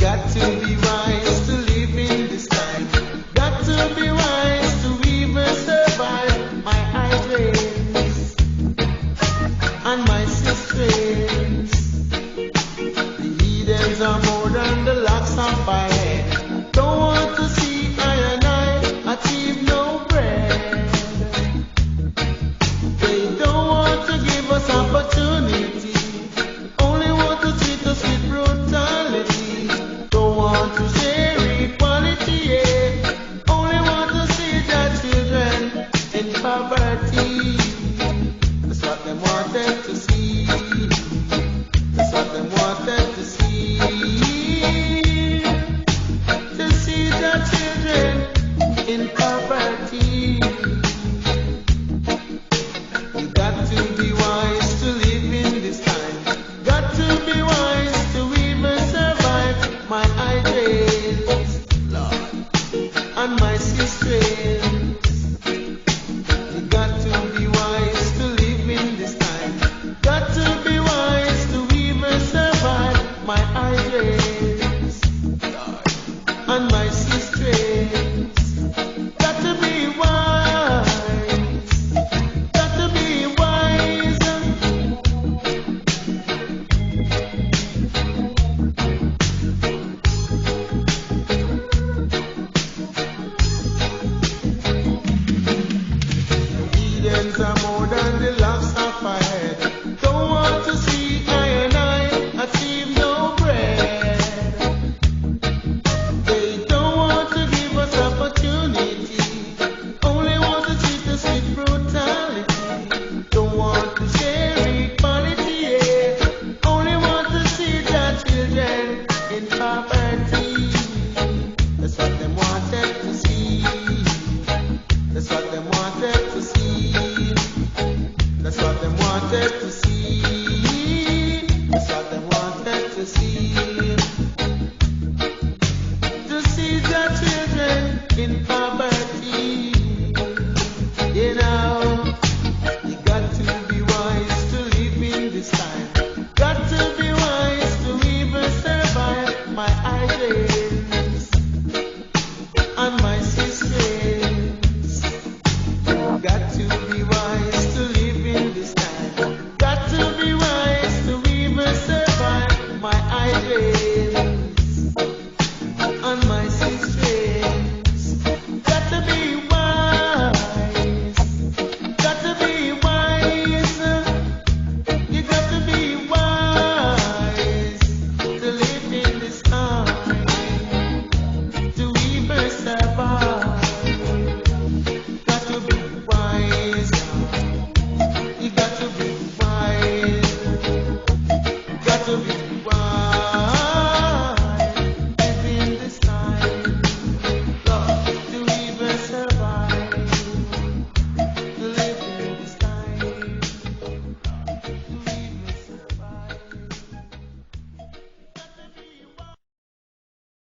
got to be wise to live in this time. Got to be wise to even survive. My hydrates and my sisters. The heathens are more than the locks of my head. Don't want to see I and I achieve no bread. They don't want to give us opportunity. Only want to treat us with brutality. Don't want to share equality, yeah. Only want to see their children in poverty. That's what they wanted to see. That's what they wanted to see. To see their children in poverty. You got to be wise to live in this time. Got to be wise to even survive. My ideas, Lord, and my sisters.